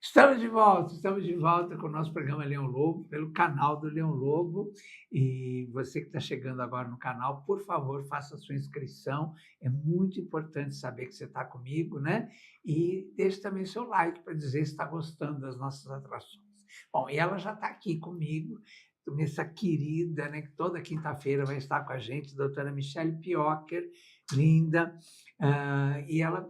Estamos de volta com o nosso programa Leão Lobo, pelo canal do Leão Lobo. E você que está chegando agora no canal, por favor, faça a sua inscrição. É muito importante saber que você está comigo, né? E deixe também seu like para dizer se está gostando das nossas atrações. Bom, e ela já está aqui comigo, essa querida, né, que toda quinta-feira vai estar com a gente, a doutora Michele Piocher, linda, e ela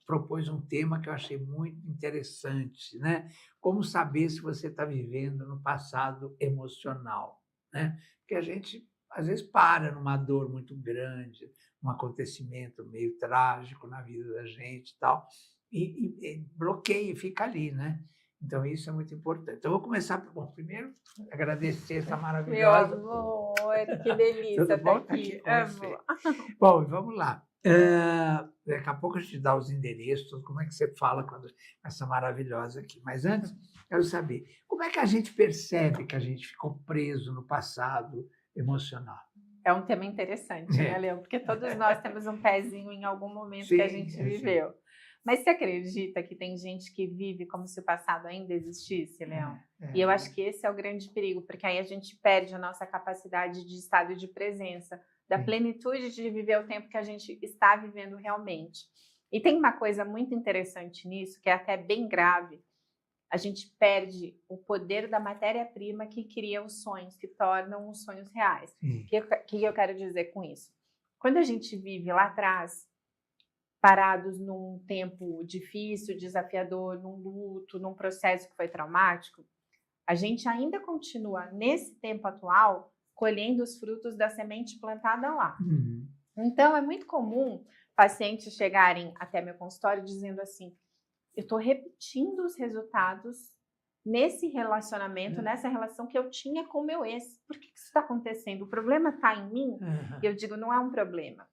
propôs um tema que eu achei muito interessante, né? Como saber se você está vivendo no passado emocional, né? Porque a gente, às vezes, para numa dor muito grande, um acontecimento meio trágico na vida da gente e tal, e bloqueia e fica ali, né? Então, isso é muito importante. Então, eu vou começar, bom, primeiro, agradecer essa maravilhosa... Meu amor, que delícia Tudo bom? estar aqui. Com você. Bom, vamos lá. Daqui a pouco a gente dá os endereços, como é que você fala quando essa maravilhosa aqui. Mas antes, quero saber, como é que a gente percebe que a gente ficou preso no passado emocional? É um tema interessante, né, Leão? Porque todos nós temos um pezinho em algum momento que a gente viveu. Mas você acredita que tem gente que vive como se o passado ainda existisse, Leão? E eu acho que esse é o grande perigo, porque aí a gente perde a nossa capacidade de estado de presença, da plenitude de viver o tempo que a gente está vivendo realmente. E tem uma coisa muito interessante nisso, que é até bem grave. A gente perde o poder da matéria-prima que cria os sonhos, que tornam os sonhos reais. O que eu quero dizer com isso? Quando a gente vive lá atrás, parados num tempo difícil, desafiador, num luto, num processo que foi traumático, a gente ainda continua, nesse tempo atual, colhendo os frutos da semente plantada lá. Então, é muito comum pacientes chegarem até meu consultório dizendo assim, eu estou repetindo os resultados nesse relacionamento, nessa relação que eu tinha com o meu ex. Por que isso está acontecendo? O problema está em mim? E eu digo, não é um problema.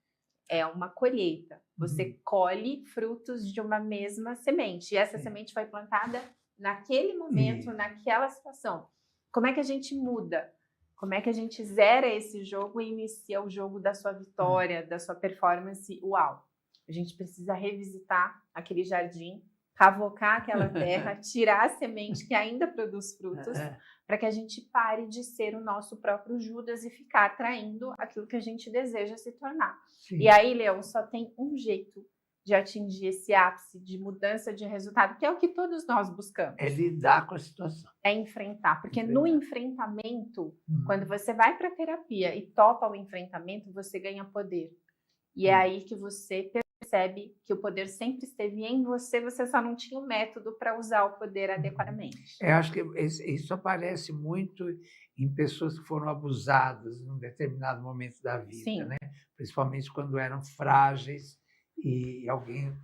É uma colheita. Você colhe frutos de uma mesma semente. E essa semente foi plantada naquele momento, naquela situação. Como é que a gente muda? Como é que a gente zera esse jogo e inicia o jogo da sua vitória, da sua performance? Uau! A gente precisa revisitar aquele jardim, cavocar aquela terra, tirar a semente que ainda produz frutos, para que a gente pare de ser o nosso próprio Judas e ficar atraindo aquilo que a gente deseja se tornar. E aí, Leão, só tem um jeito de atingir esse ápice de mudança de resultado, que é o que todos nós buscamos. É lidar com a situação. É enfrentar, porque no enfrentamento, quando você vai para a terapia e topa o enfrentamento, você ganha poder. E é aí que você percebe que o poder sempre esteve em você, você só não tinha o método para usar o poder adequadamente. Eu acho que isso aparece muito em pessoas que foram abusadas em um determinado momento da vida, né? Principalmente quando eram frágeis e alguém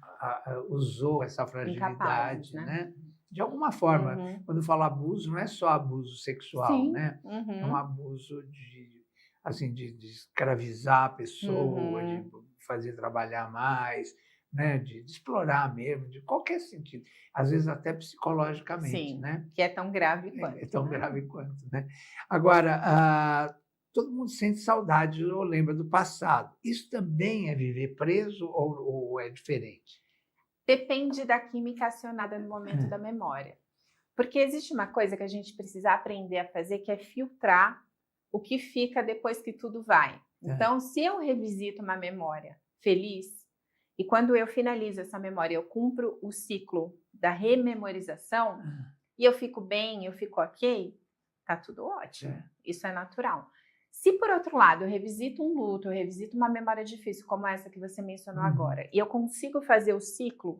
usou essa fragilidade, né? De alguma forma, quando eu falo abuso, não é só abuso sexual, né? É um abuso de escravizar a pessoa, de fazer trabalhar mais, né? De explorar mesmo, de qualquer sentido. Às vezes até psicologicamente, né? Que é tão grave quanto. É tão grave quanto, né? Agora, todo mundo sente saudade ou lembra do passado. Isso também é viver preso ou é diferente? Depende da química acionada no momento da memória. Porque existe uma coisa que a gente precisa aprender a fazer, que é filtrar o que fica depois que tudo vai. Então, se eu revisito uma memória feliz, e quando eu finalizo essa memória, eu cumpro o ciclo da rememorização, e eu fico bem, eu fico ok, tá tudo ótimo. Isso é natural. Se, por outro lado, eu revisito um luto, eu revisito uma memória difícil, como essa que você mencionou agora, e eu consigo fazer o ciclo,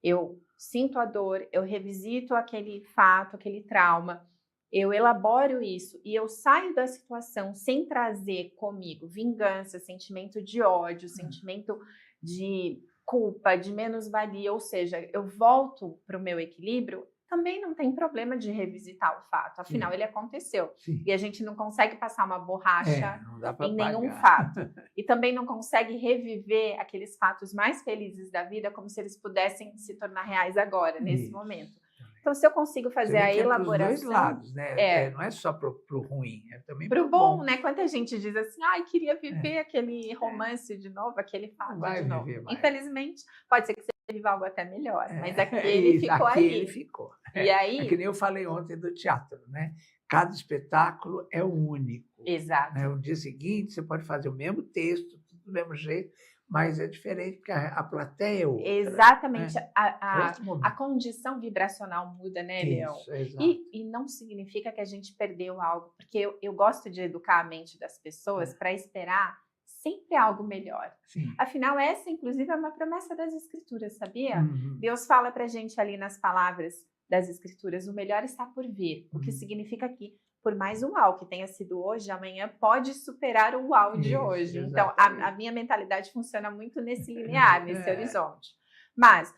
eu sinto a dor, eu revisito aquele fato, aquele trauma, eu elaboro isso e eu saio da situação sem trazer comigo vingança, sentimento de ódio, sentimento de culpa, de menos-valia, ou seja, eu volto para o meu equilíbrio, também não tem problema de revisitar o fato, afinal ele aconteceu. E a gente não consegue passar uma borracha em nenhum fato. E também não consegue reviver aqueles fatos mais felizes da vida como se eles pudessem se tornar reais agora, nesse momento. Então, se eu consigo fazer a elaboração... Dos dois lados, né? Não é só para o ruim, é também para o bom, né? Quanta gente diz assim, ai, queria viver aquele romance de novo, aquele fato de novo. Infelizmente, pode ser que seja viva algo até melhor, mas aquele ficou ali. Ele ficou. E aí... É que nem eu falei ontem do teatro, né? Cada espetáculo é único. Exato. Né? No dia seguinte, você pode fazer o mesmo texto, tudo do mesmo jeito, mas é diferente porque a plateia é outra. Exatamente. Né? A condição vibracional muda, né, Leão? E não significa que a gente perdeu algo, porque eu gosto de educar a mente das pessoas para esperar sempre algo melhor. Sim. Afinal, essa, inclusive, é uma promessa das Escrituras, sabia? Deus fala para a gente ali nas palavras das Escrituras, o melhor está por vir, o que significa que, por mais uau que tenha sido hoje, amanhã pode superar o uau de hoje. Então, a minha mentalidade funciona muito nesse linear, nesse horizonte. Mas,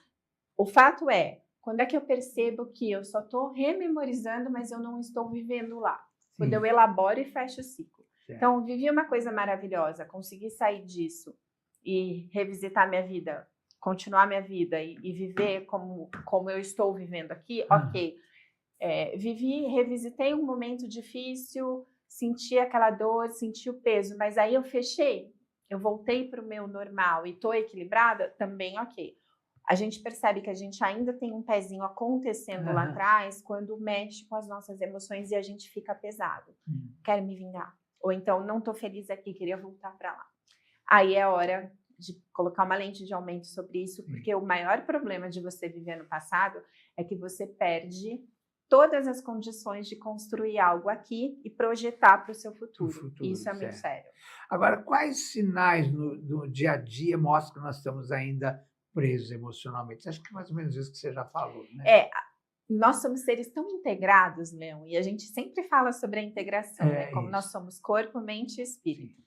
o fato é, quando é que eu percebo que eu só estou rememorizando, mas eu não estou vivendo lá? Quando eu elaboro e fecho o ciclo. Então, vivi uma coisa maravilhosa, consegui sair disso e revisitar minha vida, continuar minha vida e viver como eu estou vivendo aqui, ok. Revisitei um momento difícil, senti aquela dor, senti o peso, mas aí eu fechei, eu voltei para o meu normal e estou equilibrada, também ok. A gente percebe que a gente ainda tem um pezinho acontecendo lá atrás quando mexe com as nossas emoções e a gente fica pesado. Quero me vingar. Ou então, não estou feliz aqui, queria voltar para lá. Aí é hora de colocar uma lente de aumento sobre isso, porque o maior problema de você viver no passado é que você perde todas as condições de construir algo aqui e projetar para o seu futuro. Isso é muito sério. Agora, quais sinais no dia a dia mostram que nós estamos ainda presos emocionalmente? Acho que é mais ou menos isso que você já falou, né? Nós somos seres tão integrados, Leão, e a gente sempre fala sobre a integração, né? Como nós somos corpo, mente e espírito.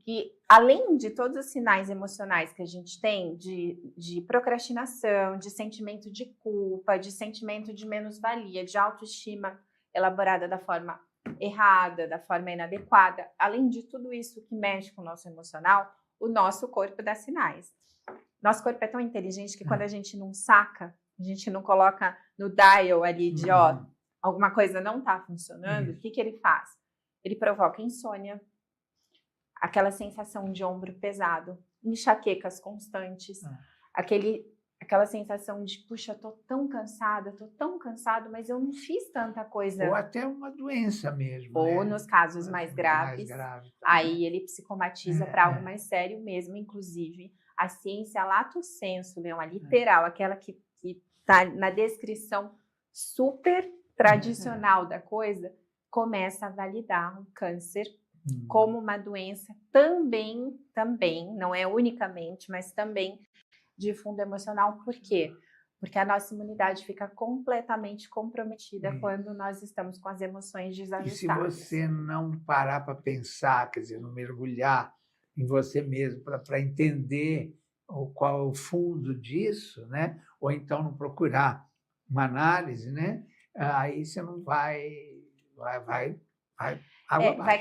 Que além de todos os sinais emocionais que a gente tem de procrastinação, de sentimento de culpa, de sentimento de menos-valia, de autoestima elaborada da forma errada, da forma inadequada, além de tudo isso que mexe com o nosso emocional, o nosso corpo dá sinais. Nosso corpo é tão inteligente que quando a gente não saca, a gente não coloca no dial ali de, alguma coisa não está funcionando, o que ele faz? Ele provoca insônia, aquela sensação de ombro pesado, enxaquecas constantes, aquela sensação de, puxa, tô tão cansado, mas eu não fiz tanta coisa. Ou até uma doença mesmo. Ou nos casos mais graves, aí ele psicomatiza para algo mais sério mesmo, inclusive a ciência lato sensu, Leão, a literal, aquela que está na descrição super tradicional da coisa, começa a validar o câncer como uma doença também, não é unicamente, mas também de fundo emocional. Por quê? Porque a nossa imunidade fica completamente comprometida quando nós estamos com as emoções desajustadas. E se você não parar para pensar, quer dizer, não mergulhar em você mesmo para entender qual é o fundo disso, né? Ou então não procurar uma análise, né? Aí você não vai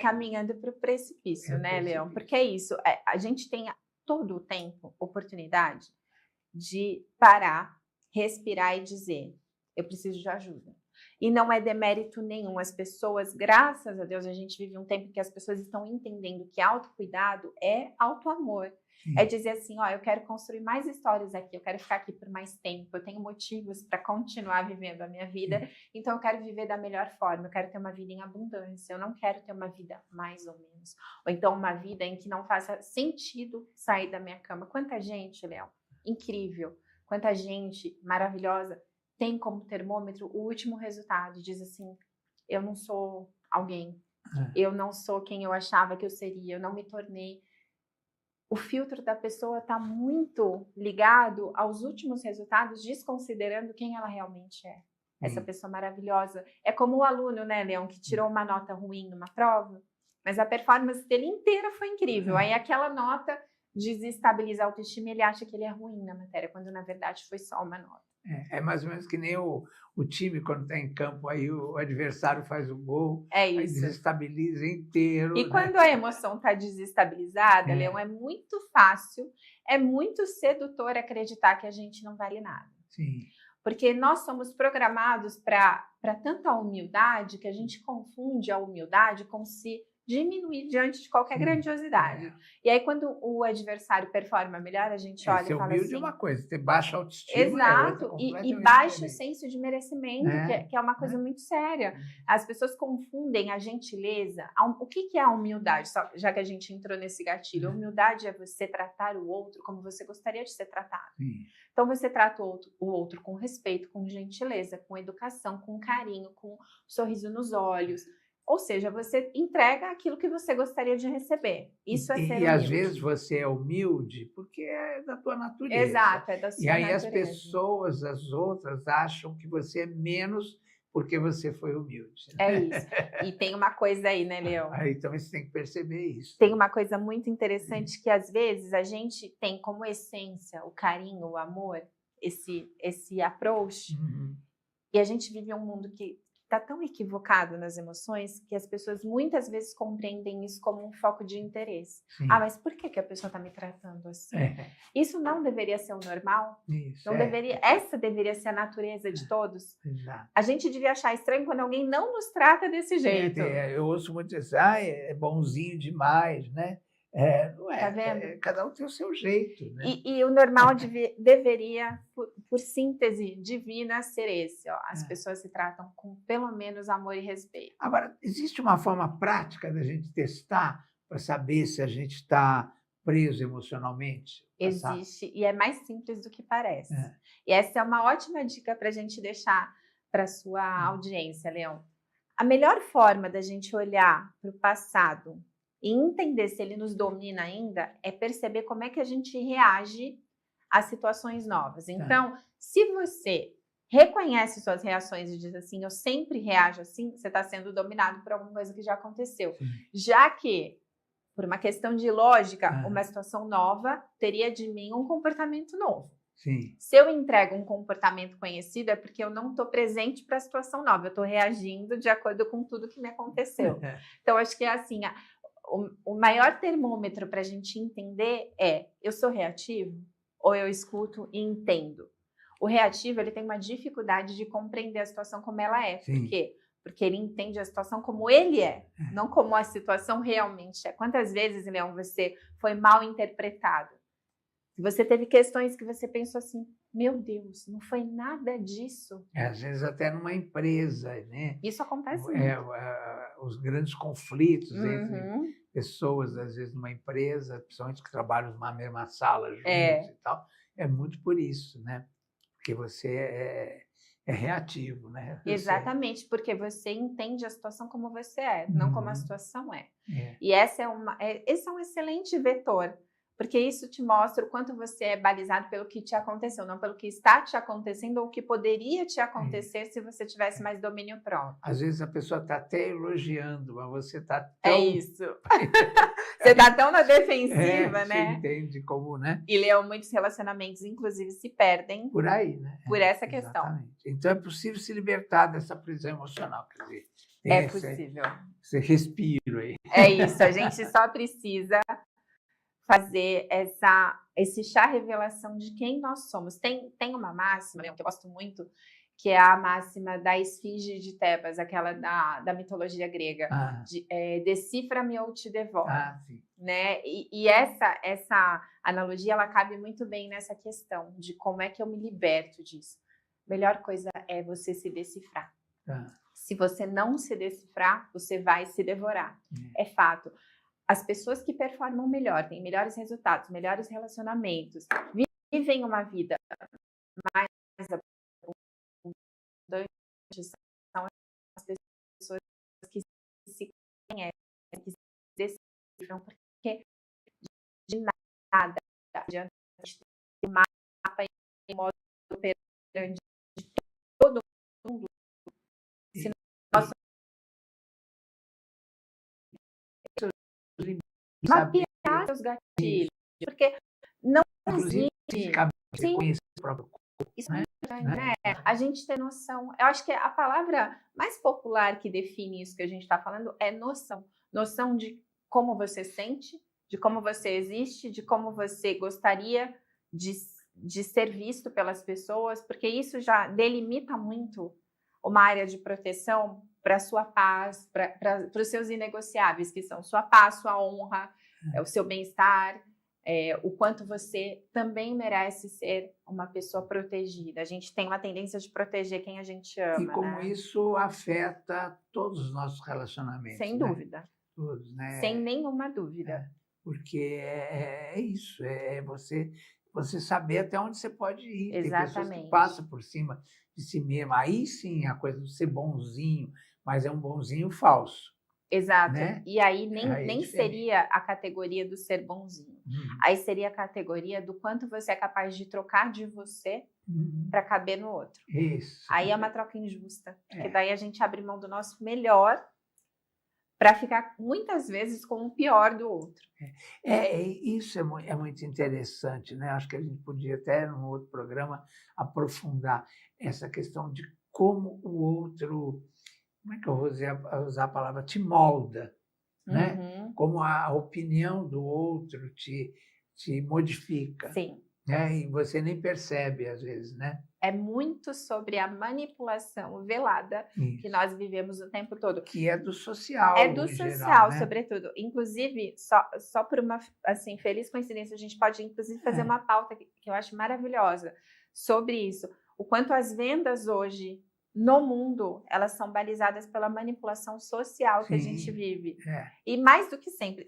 caminhando para o precipício, né, Leão? Porque é isso, a gente tem todo o tempo oportunidade de parar, respirar e dizer, eu preciso de ajuda. E não é demérito nenhum. As pessoas, graças a Deus, a gente vive um tempo que as pessoas estão entendendo que autocuidado é autoamor. É dizer assim, eu quero construir mais histórias aqui, eu quero ficar aqui por mais tempo, eu tenho motivos para continuar vivendo a minha vida, então eu quero viver da melhor forma, eu quero ter uma vida em abundância, eu não quero ter uma vida mais ou menos. Ou então uma vida em que não faça sentido sair da minha cama. Quanta gente, Léo, incrível, quanta gente maravilhosa tem como termômetro o último resultado, diz assim, eu não sou alguém, eu não sou quem eu achava que eu seria, eu não me tornei. O filtro da pessoa está muito ligado aos últimos resultados, desconsiderando quem ela realmente é. Essa pessoa maravilhosa. É como o aluno, né, Leão, que tirou uma nota ruim numa prova, mas a performance dele inteira foi incrível. Aí aquela nota desestabiliza a autoestima e ele acha que ele é ruim na matéria, quando na verdade foi só uma nota. É mais ou menos que nem o time, quando está em campo, aí o adversário faz o gol, aí desestabiliza inteiro. E quando a emoção está desestabilizada, Leão, é muito fácil, é muito sedutor acreditar que a gente não vale nada. Sim. Porque nós somos programados para tanta humildade que a gente confunde a humildade com se diminuir diante de qualquer grandiosidade. E aí, quando o adversário performa melhor, a gente olha e fala humilde assim... é uma coisa, ter baixa autoestima Exato, e baixo senso de merecimento, que é uma coisa muito séria. As pessoas confundem a gentileza... O que é a humildade? Só, já que a gente entrou nesse gatilho. A humildade é você tratar o outro como você gostaria de ser tratado. Então, você trata o outro com respeito, com gentileza, com educação, com carinho, com um sorriso nos olhos. Ou seja, você entrega aquilo que você gostaria de receber. Isso é ser humilde. E às vezes você é humilde porque é da tua natureza. Exato, é da sua natureza. E aí as pessoas, as outras, acham que você é menos porque você foi humilde. É isso. E tem uma coisa aí, né, Leão? Aí também você tem que perceber isso. Tem uma coisa muito interessante que às vezes a gente tem como essência o carinho, o amor, esse approach. E a gente vive um mundo que está tão equivocado nas emoções que as pessoas muitas vezes compreendem isso como um foco de interesse. Mas por que a pessoa está me tratando assim? Isso não deveria ser o normal? Isso, não deveria, essa deveria ser a natureza de todos? Exato. A gente devia achar estranho quando alguém não nos trata desse jeito. Eu ouço muito dizer, é bonzinho demais, né? Não é, tá vendo? Cada um tem o seu jeito. Né? E o normal deveria, por síntese divina, ser esse. Ó. As pessoas se tratam com pelo menos amor e respeito. Agora, existe uma forma prática da gente testar para saber se a gente está preso emocionalmente? Existe, e é mais simples do que parece. E essa é uma ótima dica para a gente deixar para a sua audiência, Leão. A melhor forma da gente olhar para o passado e entender se ele nos domina ainda é perceber como é que a gente reage a situações novas. Então, se você reconhece suas reações e diz assim, eu sempre reajo assim, você está sendo dominado por alguma coisa que já aconteceu. Já que, por uma questão de lógica, uma situação nova teria de mim um comportamento novo. Se eu entrego um comportamento conhecido é porque eu não estou presente para a situação nova, eu estou reagindo de acordo com tudo que me aconteceu. Então, acho que é assim... O maior termômetro para a gente entender é, eu sou reativo ou eu escuto e entendo? O reativo, ele tem uma dificuldade de compreender a situação como ela é. Por quê? Porque ele entende a situação como ele é, não como a situação realmente é. Quantas vezes, Leão, você foi mal interpretado? Você teve questões que você pensou assim, meu Deus, não foi nada disso. Às vezes até numa empresa, né? Isso acontece muito. Os grandes conflitos entre pessoas, às vezes numa empresa, principalmente que trabalham numa mesma sala juntos e tal, é muito por isso, né? Porque você é reativo, né? Exatamente, porque você entende a situação como você é, não como a situação é. E esse é um excelente vetor. Porque isso te mostra o quanto você é balizado pelo que te aconteceu, não pelo que está te acontecendo ou o que poderia te acontecer se você tivesse mais domínio próprio. Às vezes a pessoa está até elogiando, mas você está tão... É isso. Você está tão na defensiva, né? Você entende como, né? E, Leão, muitos relacionamentos, inclusive, se perdem por aí, né? Por essa questão. Exatamente. Então é possível se libertar dessa prisão emocional, quer dizer. É possível. Esse respiro aí. É isso, a gente só precisa fazer esse chá revelação de quem nós somos. Tem uma máxima, que eu gosto muito, que é a máxima da esfinge de Tebas, aquela da mitologia grega, decifra-me ou te devoro. Né? E essa analogia, ela cabe muito bem nessa questão de como é que eu me liberto disso. A melhor coisa é você se decifrar. Se você não se decifrar, você vai se devorar. É fato. As pessoas que performam melhor, têm melhores resultados, melhores relacionamentos, vivem uma vida mais abundante, são as pessoas que se conhecem, que se decifram, porque de nada adianta a gente ter um mapa em modo operante de todo mundo, se nós mapear os gatilhos, porque não existe. Conhecer o próprio corpo, isso é importante, né? A gente ter noção. Eu acho que a palavra mais popular que define isso que a gente está falando é noção. Noção de como você sente, de como você existe, de como você gostaria de ser visto pelas pessoas, porque isso já delimita muito uma área de proteção para a sua paz, para os seus inegociáveis, que são sua paz, sua honra, o seu bem-estar, o quanto você também merece ser uma pessoa protegida. A gente tem uma tendência de proteger quem a gente ama, E como né? isso afeta todos os nossos relacionamentos. Sem né? dúvida. Todos, né? Sem nenhuma dúvida. Porque é isso, você saber até onde você pode ir. Tem pessoas que passam por cima de si mesma. Aí sim, a coisa de ser bonzinho, mas é um bonzinho falso. Exato. Né? E aí nem seria a categoria do ser bonzinho. Aí seria a categoria do quanto você é capaz de trocar de você para caber no outro. Isso. Aí é uma troca injusta. Porque daí a gente abre mão do nosso melhor para ficar muitas vezes com o pior do outro. Isso é muito interessante, né? Acho que a gente podia até, num outro programa, aprofundar essa questão de como o outro, como é que eu vou usar a palavra, te molda, né? Como a opinião do outro te modifica. Sim. Né? E você nem percebe, às vezes, né? É muito sobre a manipulação velada que nós vivemos o tempo todo. Que é do social. É do social, geral, né? sobretudo. Inclusive, só por uma assim, feliz coincidência, a gente pode, inclusive, fazer uma pauta que eu acho maravilhosa sobre isso. O quanto as vendas hoje, no mundo, elas são balizadas pela manipulação social que a gente vive. E mais do que sempre,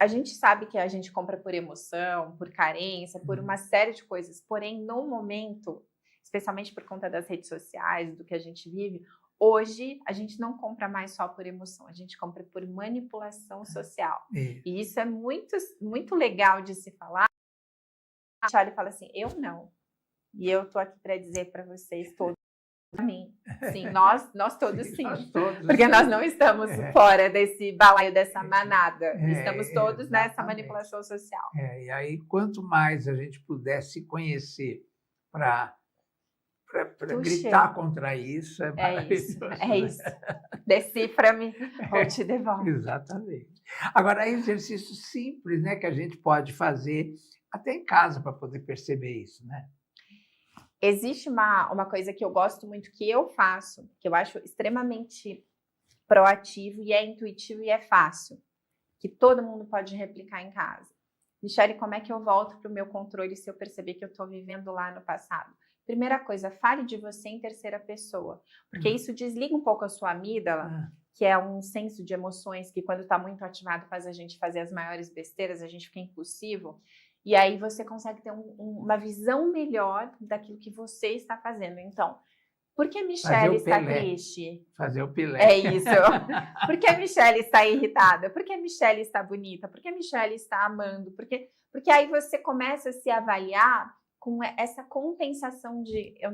a gente sabe que a gente compra por emoção, por carência, por uma série de coisas. Porém, no momento, especialmente por conta das redes sociais, do que a gente vive, hoje a gente não compra mais só por emoção, a gente compra por manipulação social. E isso é muito, muito legal de se falar. A gente olha e fala assim, eu não. E eu tô aqui para dizer para vocês todos, para mim, sim, nós todos sim, porque nós não estamos fora desse balaio, dessa manada, estamos todos nessa manipulação social. E aí, quanto mais a gente puder se conhecer para gritar contra isso, é maravilhoso. É isso. Decifra-me ou te devolvo. Exatamente. Agora, é exercício simples, né, que a gente pode fazer até em casa para poder perceber isso, né? Existe uma coisa que eu gosto muito, que eu faço, que eu acho extremamente proativo e é intuitivo e é fácil, que todo mundo pode replicar em casa. Michele, como é que eu volto para o meu controle se eu perceber que eu estou vivendo lá no passado? Primeira coisa, fale de você em terceira pessoa, porque isso desliga um pouco a sua amígdala, que é um senso de emoções que quando está muito ativado faz a gente fazer as maiores besteiras, a gente fica impulsivo. E aí você consegue ter uma visão melhor daquilo que você está fazendo. Então, por que a Michele está triste? Fazer o pilé. É isso. Por que a Michele está irritada? Por que a Michele está bonita? Por que a Michele está amando? Porque aí você começa a se avaliar com essa compensação de eu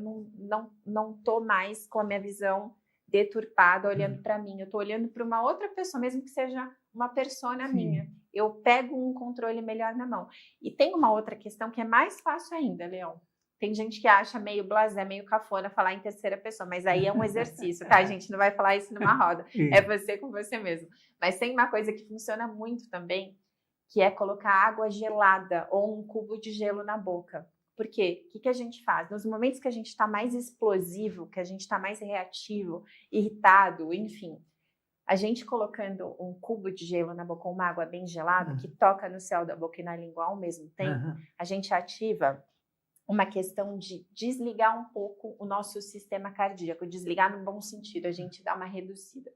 não estou mais com a minha visão deturpada olhando para mim. Eu estou olhando para uma outra pessoa, mesmo que seja uma persona minha. Eu pego um controle melhor na mão. E tem uma outra questão que é mais fácil ainda, Leão. Tem gente que acha meio blasé, meio cafona falar em terceira pessoa, mas aí é um exercício, tá? A gente não vai falar isso numa roda. É você com você mesmo. Mas tem uma coisa que funciona muito também, que é colocar água gelada ou um cubo de gelo na boca. Por quê? O que a gente faz? Nos momentos que a gente está mais explosivo, que a gente está mais reativo, irritado, enfim, a gente colocando um cubo de gelo na boca, uma água bem gelada, que toca no céu da boca e na língua ao mesmo tempo, a gente ativa uma questão de desligar um pouco o nosso sistema cardíaco, desligar no bom sentido, a gente dá uma reduzida.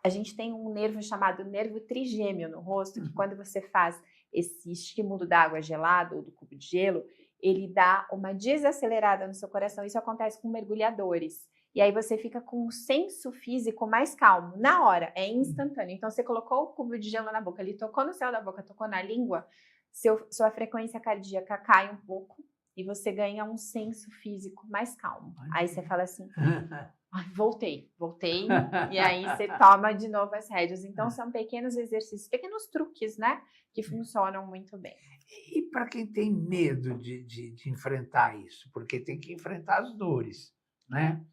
A gente tem um nervo chamado nervo trigêmeo no rosto, que quando você faz esse estímulo da água gelada ou do cubo de gelo, ele dá uma desacelerada no seu coração. Isso acontece com mergulhadores. E aí você fica com um senso físico mais calmo. Na hora, é instantâneo. Então, você colocou o cubo de gelo na boca, ele tocou no céu da boca, tocou na língua, sua frequência cardíaca cai um pouco e você ganha um senso físico mais calmo. Aí você fala assim, voltei. E aí você toma de novo as rédeas. Então, são pequenos exercícios, pequenos truques, né? Que funcionam muito bem. E para quem tem medo de enfrentar isso? Porque tem que enfrentar as dores, né?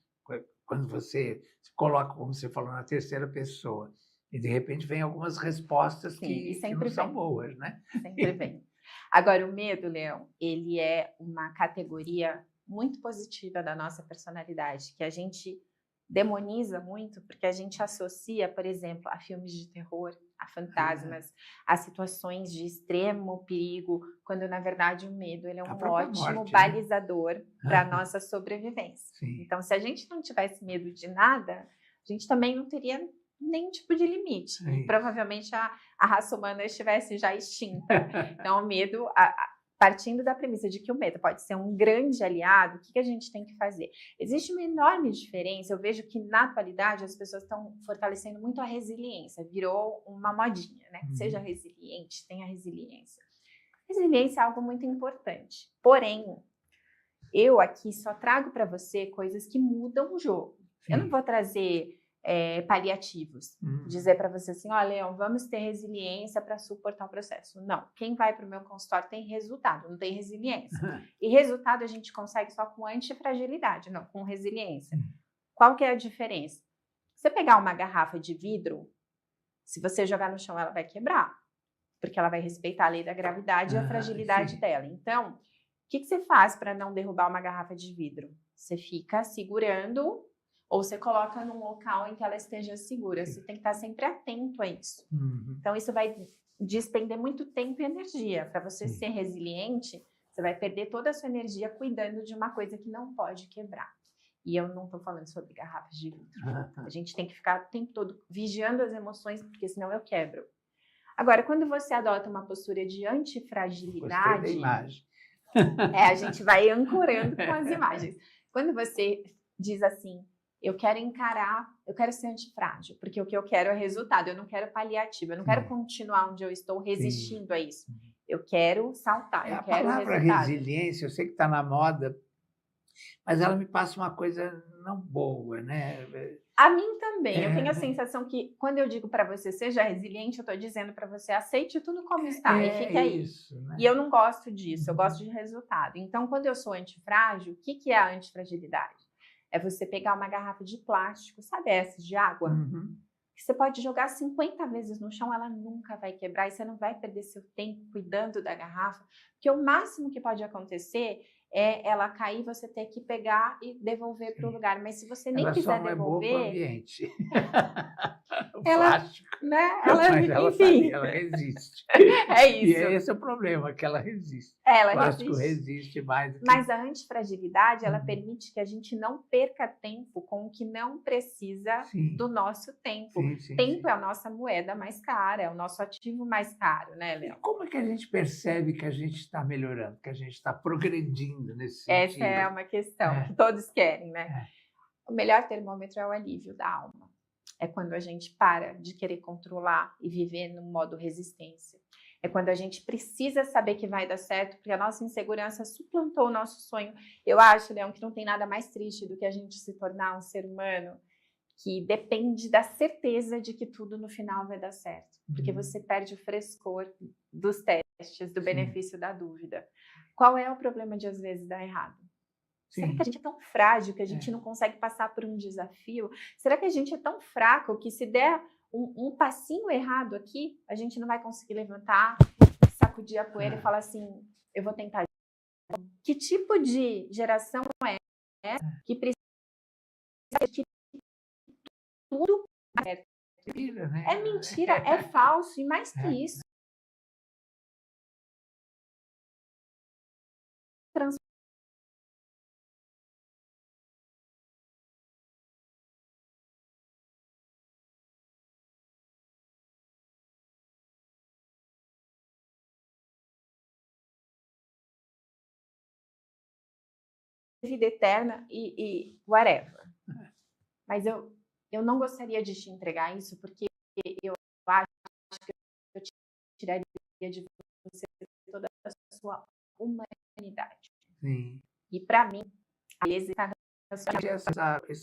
Quando você se coloca, como você falou, na terceira pessoa, e de repente vem algumas respostas que não são boas, né? Sempre vem. Agora, o medo, Leão, ele é uma categoria muito positiva da nossa personalidade, que a gente demoniza muito, porque a gente associa, por exemplo, a filmes de terror, a fantasmas, a situações de extremo perigo, quando na verdade o medo ele é um ótimo morte, balizador, né? Para a nossa sobrevivência. Sim. Então, se a gente não tivesse medo de nada, a gente também não teria nenhum tipo de limite. E provavelmente a raça humana estivesse já extinta. Então, o medo... Partindo da premissa de que o medo pode ser um grande aliado, o que a gente tem que fazer? Existe uma enorme diferença, eu vejo que na atualidade as pessoas estão fortalecendo muito a resiliência, virou uma modinha, né? Seja resiliente, tenha resiliência. Resiliência é algo muito importante, porém, eu aqui só trago para você coisas que mudam o jogo. Sim. Eu não vou trazer paliativos, dizer para você assim, olha, Leão, vamos ter resiliência para suportar o processo. Não, quem vai para o meu consultório tem resultado, não tem resiliência. E resultado a gente consegue só com antifragilidade, não com resiliência. Qual que é a diferença? Você pegar uma garrafa de vidro, se você jogar no chão, ela vai quebrar, porque ela vai respeitar a lei da gravidade e a fragilidade dela. Então, o que você faz para não derrubar uma garrafa de vidro? Você fica segurando ou você coloca num local em que ela esteja segura. Você tem que estar sempre atento a isso. Então, isso vai despender muito tempo e energia. Para você ser resiliente, você vai perder toda a sua energia cuidando de uma coisa que não pode quebrar. E eu não estou falando sobre garrafas de vidro. A gente tem que ficar o tempo todo vigiando as emoções, porque senão eu quebro. Agora, quando você adota uma postura de antifragilidade... Gostei da imagem. A gente vai ancorando com as imagens. Quando você diz assim, eu quero encarar, eu quero ser antifrágil, porque o que eu quero é resultado, eu não quero paliativo, eu não quero continuar onde eu estou resistindo a isso. Eu quero saltar, eu quero resultado. A palavra resiliência, eu sei que está na moda, mas ela me passa uma coisa não boa, né? A mim também. Eu tenho a sensação que, quando eu digo para você, seja resiliente, eu estou dizendo para você, aceite tudo como está e fique aí. Isso, né? E eu não gosto disso, eu gosto de resultado. Então, quando eu sou antifrágil, o que é a antifragilidade? É você pegar uma garrafa de plástico, sabe essas de água? Que você pode jogar 50 vezes no chão, ela nunca vai quebrar e você não vai perder seu tempo cuidando da garrafa, porque o máximo que pode acontecer é ela cair, você ter que pegar e devolver para o lugar. Mas se você nem quiser devolver... Ela só não é boa para o ambiente. Plástico. Né? Enfim. Ela resiste. É isso. E esse é o problema, que ela resiste. Ela o plástico resiste mais. Mas a antifragilidade, ela permite que a gente não perca tempo com o que não precisa do nosso tempo. Tempo é a nossa moeda mais cara, é o nosso ativo mais caro, né, Léo? E como é que a gente percebe que a gente está melhorando, que a gente está progredindo nesse sentido? Essa é uma questão que todos querem, né? O melhor termômetro é o alívio da alma. É quando a gente para de querer controlar e viver no modo resistência. É quando a gente precisa saber que vai dar certo, porque a nossa insegurança suplantou o nosso sonho. Eu acho, Leão, que não tem nada mais triste do que a gente se tornar um ser humano que depende da certeza de que tudo no final vai dar certo. Porque você perde o frescor dos testes, do benefício da dúvida. Qual é o problema de, às vezes, dar errado? Será que a gente é tão frágil que a gente não consegue passar por um desafio? Será que a gente é tão fraco que se der um passinho errado aqui, a gente não vai conseguir levantar, sacudir a poeira e falar assim, eu vou tentar. Que tipo de geração é essa que precisa de tudo é mentira, né? É mentira, é falso, e mais que isso. Vida eterna e whatever. Mas eu não gostaria de te entregar isso, porque eu acho que eu tiraria de você toda a sua humanidade. E para mim, a esse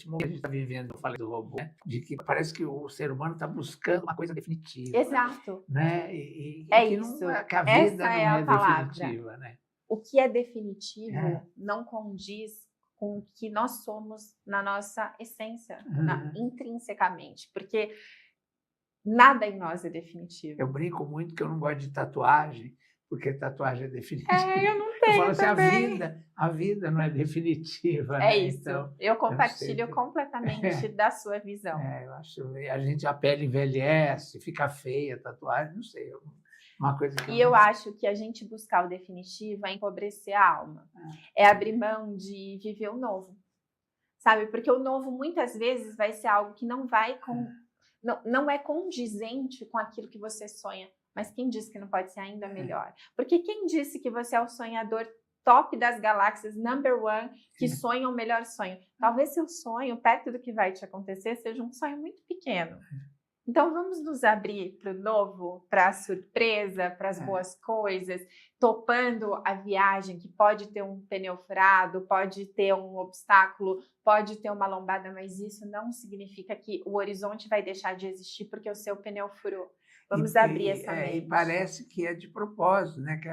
momento que a gente está vivendo, eu falei do robô, né? De que parece que o ser humano está buscando uma coisa definitiva. Exato. Né? E é que isso. Que a vida Essa não é a palavra. definitiva. Né? O que é definitivo não condiz com o que nós somos na nossa essência, intrinsecamente, porque nada em nós é definitivo. Eu brinco muito que eu não gosto de tatuagem, porque tatuagem é definitiva. Eu não tenho. Eu falo também. assim, a vida não é definitiva. É isso. Então, eu compartilho completamente da sua visão. Eu acho, a pele envelhece, fica feia, tatuagem, não sei. Uma coisa que eu acho que a gente buscar o definitivo é empobrecer a alma. É abrir mão de viver o novo. Sabe? Porque o novo muitas vezes vai ser algo que não vai não é condizente com aquilo que você sonha. Mas quem disse que não pode ser ainda melhor? Porque quem disse que você é o sonhador top das galáxias, number one, que sonha o melhor sonho? Talvez seu sonho, perto do que vai te acontecer, seja um sonho muito pequeno. Então, vamos nos abrir para o novo, para a surpresa, para as boas coisas, topando a viagem, que pode ter um pneu furado, pode ter um obstáculo, pode ter uma lombada, mas isso não significa que o horizonte vai deixar de existir porque o seu pneu furou. Vamos abrir essa mente. E parece que é de propósito, né? Que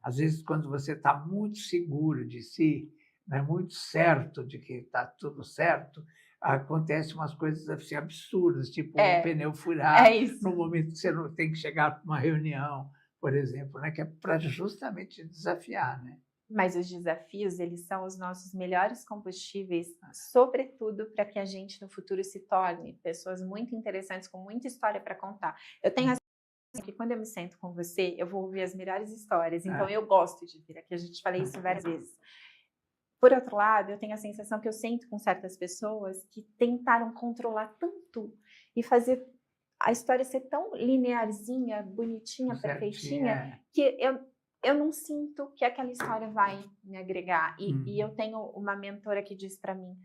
às vezes, quando você está muito seguro de si, né, muito certo de que está tudo certo, acontecem umas coisas assim, absurdas, tipo um pneu furado, no momento que você não tem que chegar para uma reunião, por exemplo, né, que é para justamente desafiar, né? Mas os desafios, eles são os nossos melhores combustíveis, sobretudo para que a gente no futuro se torne pessoas muito interessantes, com muita história para contar. Eu tenho que quando eu me sento com você, eu vou ouvir as melhores histórias, então eu gosto de vir aqui, a gente falei isso várias vezes. Por outro lado, eu tenho a sensação que eu sinto com certas pessoas que tentaram controlar tanto e fazer a história ser tão linearzinha, bonitinha, perfeitinha, que eu não sinto que aquela história vai me agregar. E eu tenho uma mentora que diz para mim,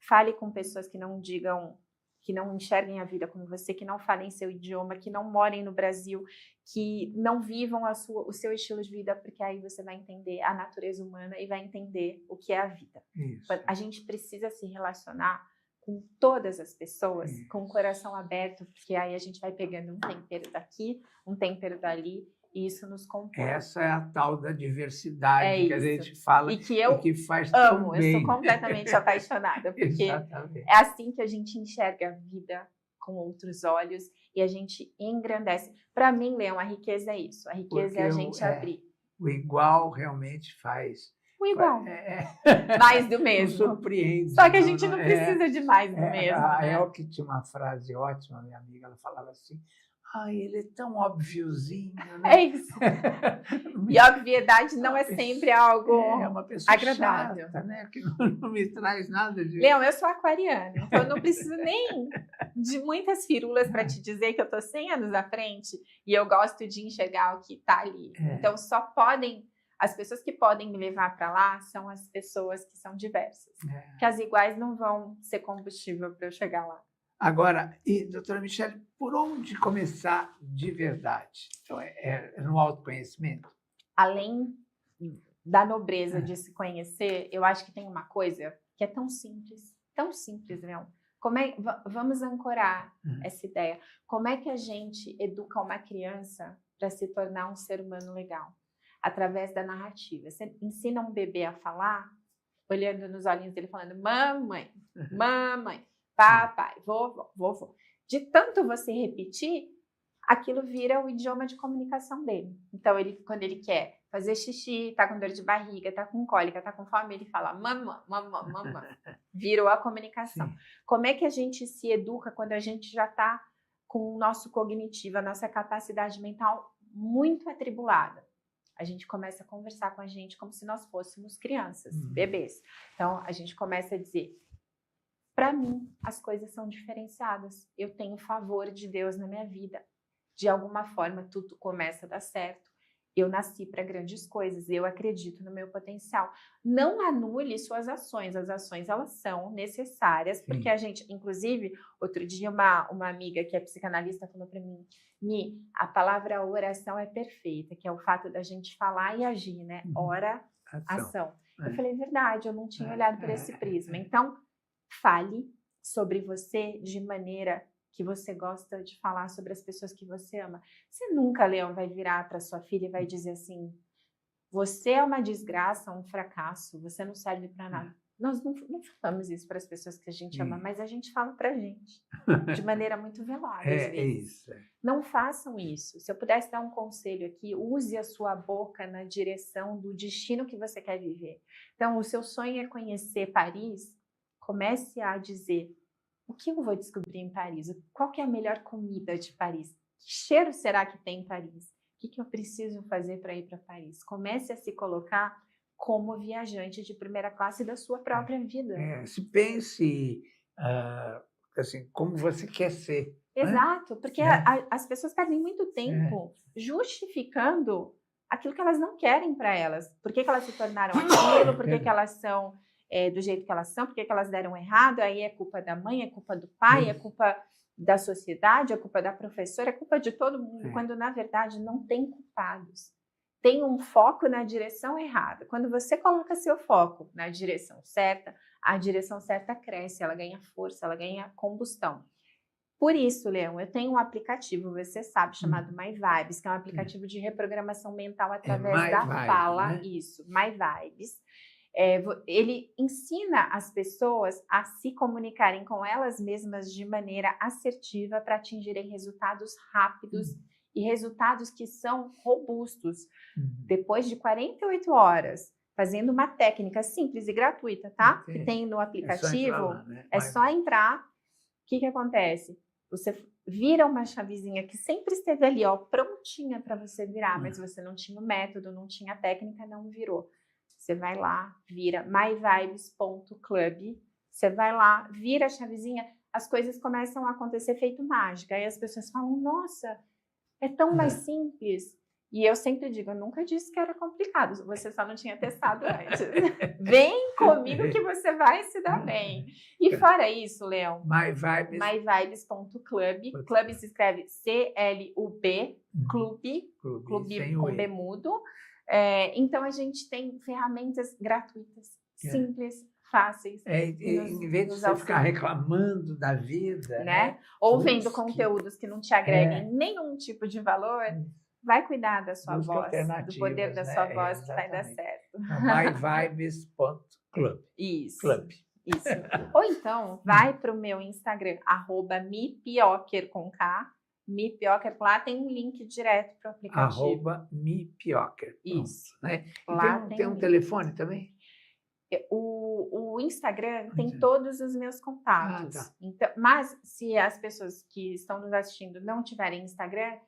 fale com pessoas que não digam, que não enxerguem a vida como você, que não falem seu idioma, que não morem no Brasil, que não vivam o seu estilo de vida, porque aí você vai entender a natureza humana e vai entender o que é a vida. Isso. A gente precisa se relacionar com todas as pessoas, com o coração aberto, porque aí a gente vai pegando um tempero daqui, um tempero dali, e isso nos compõe. Essa é a tal da diversidade que a gente fala e que eu que faz amo, tão bem. eu sou completamente apaixonada, porque é assim que a gente enxerga a vida com outros olhos e a gente engrandece. Para mim, Leão, a riqueza é isso, a riqueza porque é a gente abrir. O igual realmente faz. O igual. Mais do mesmo. Não surpreende. Só que a gente não precisa de mais do mesmo. A Elke tinha uma frase ótima, minha amiga, ela falava assim, ele é tão óbviozinho, né? É isso. E a obviedade não é sempre algo uma pessoa agradável. Chata, né? Que não me traz nada de... Leão, eu sou aquariana, então eu não preciso nem de muitas firulas para te dizer que eu estou 100 anos à frente e eu gosto de enxergar o que está ali. Então, as pessoas que podem me levar para lá são as pessoas que são diversas. Que as iguais não vão ser combustível para eu chegar lá. Agora, doutora Michele, por onde começar de verdade? Então, é no autoconhecimento? Além da nobreza de se conhecer, eu acho que tem uma coisa que é tão simples, Leão. Vamos ancorar essa ideia. Como é que a gente educa uma criança para se tornar um ser humano legal? Através da narrativa. Você ensina um bebê a falar, olhando nos olhinhos dele, falando mamãe, mamãe, papai, vovô. De tanto você repetir, aquilo vira o idioma de comunicação dele. Então, quando ele quer fazer xixi, tá com dor de barriga, tá com cólica, tá com fome, ele fala mamã, mamã, mamã. Virou a comunicação. Sim. Como é que a gente se educa quando a gente já tá com o nosso cognitivo, a nossa capacidade mental muito atribulada? A gente começa a conversar com a gente como se nós fôssemos crianças, bebês. Então, a gente começa a dizer, para mim, as coisas são diferenciadas. Eu tenho o favor de Deus na minha vida. De alguma forma, tudo começa a dar certo. Eu nasci para grandes coisas, eu acredito no meu potencial. Não anule suas ações. As ações, elas são necessárias, porque a gente, inclusive, outro dia uma amiga que é psicanalista falou para mim, Mi, a palavra oração é perfeita, que é o fato da gente falar e agir, né? Ora, ação. Eu falei, verdade, eu não tinha olhado por esse prisma. Então, fale sobre você de maneira que você gosta de falar sobre as pessoas que você ama. Você nunca, Leão, vai virar para sua filha e vai dizer assim, você é uma desgraça, um fracasso, você não serve para nada. Nós não falamos isso para as pessoas que a gente ama, mas a gente fala para a gente, de maneira muito velada, às vezes. É isso. Não façam isso. Se eu pudesse dar um conselho aqui, use a sua boca na direção do destino que você quer viver. Então, o seu sonho é conhecer Paris, comece a dizer, o que eu vou descobrir em Paris? Qual que é a melhor comida de Paris? Que cheiro será que tem em Paris? O que eu preciso fazer para ir para Paris? Comece a se colocar como viajante de primeira classe da sua própria vida. Se pense assim, como você quer ser. Exato, porque as pessoas perdem muito tempo justificando aquilo que elas não querem para elas. Por que elas se tornaram aquilo, por que elas são do jeito que elas são, por que elas deram errado, aí é culpa da mãe, é culpa do pai, é culpa da sociedade, é culpa da professora, é culpa de todo mundo, quando na verdade não tem culpados. Tem um foco na direção errada. Quando você coloca seu foco na direção certa, a direção certa cresce, ela ganha força, ela ganha combustão. Por isso, Leão, eu tenho um aplicativo, você sabe, chamado My Vibes, que é um aplicativo de reprogramação mental através da fala. Né? Isso, My Vibes. Ele ensina as pessoas a se comunicarem com elas mesmas de maneira assertiva para atingirem resultados rápidos e resultados que são robustos. Depois de 48 horas, fazendo uma técnica simples e gratuita, tá? Que tem no aplicativo, é só entrar. O que acontece? Você vira uma chavezinha que sempre esteve ali, ó, prontinha para você virar, mas você não tinha o método, não tinha a técnica, não virou. Você vai lá, vira myvibes.club, você vai lá, vira a chavezinha, as coisas começam a acontecer feito mágica. Aí as pessoas falam, nossa, é tão mais simples. E eu sempre digo, eu nunca disse que era complicado, você só não tinha testado antes. Vem comigo que você vai se dar bem. E fora isso, Leão, myvibes.club, club se escreve C-L-U-B, clube com B mudo. Então a gente tem ferramentas gratuitas, simples, fáceis. Em vez de você ficar reclamando da vida, né? Ou vendo conteúdos que não te agreguem nenhum tipo de valor, vai cuidar da sua voz, do poder da sua voz que vai dar certo. myvibes.club. Isso. Ou então, vai para o meu Instagram, @mipioker com K. Mipioker, lá tem um link direto para o aplicativo. @mipioker. Isso. Né? Lá tem um telefone também? O Instagram tem todos os meus contatos. Então, mas se as pessoas que estão nos assistindo não tiverem Instagram,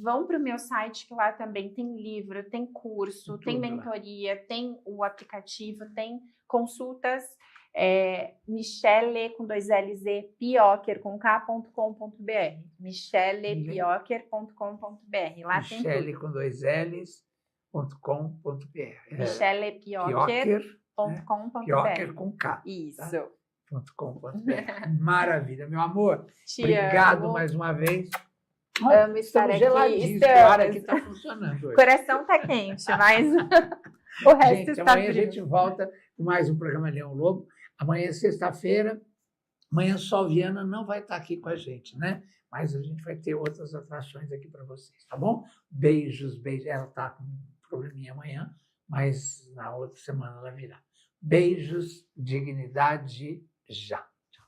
vão para o meu site, que lá também tem livro, tem curso, tem mentoria, tem o aplicativo, tem consultas. Michele com 2 L's e Pioker com K.com.br. michelepioker.com.br. Lá tem tudo. Michele com 2 L's.com.br. michelepioker.com.br. Pioker com K. Isso. Tá? .com.br. Maravilha, meu amor. Obrigado mais uma vez. Amo estar aqui. Claro, aqui está funcionando hoje. O coração está quente, mas o resto está amanhã frio. A gente volta com mais um programa Leão Lobo. Amanhã é sexta-feira. Amanhã Sol Viana não vai estar aqui com a gente, né? Mas a gente vai ter outras atrações aqui para vocês, tá bom? Beijos, beijos. Ela está com um probleminha amanhã, mas na outra semana ela virá. Beijos, dignidade, já. Tchau.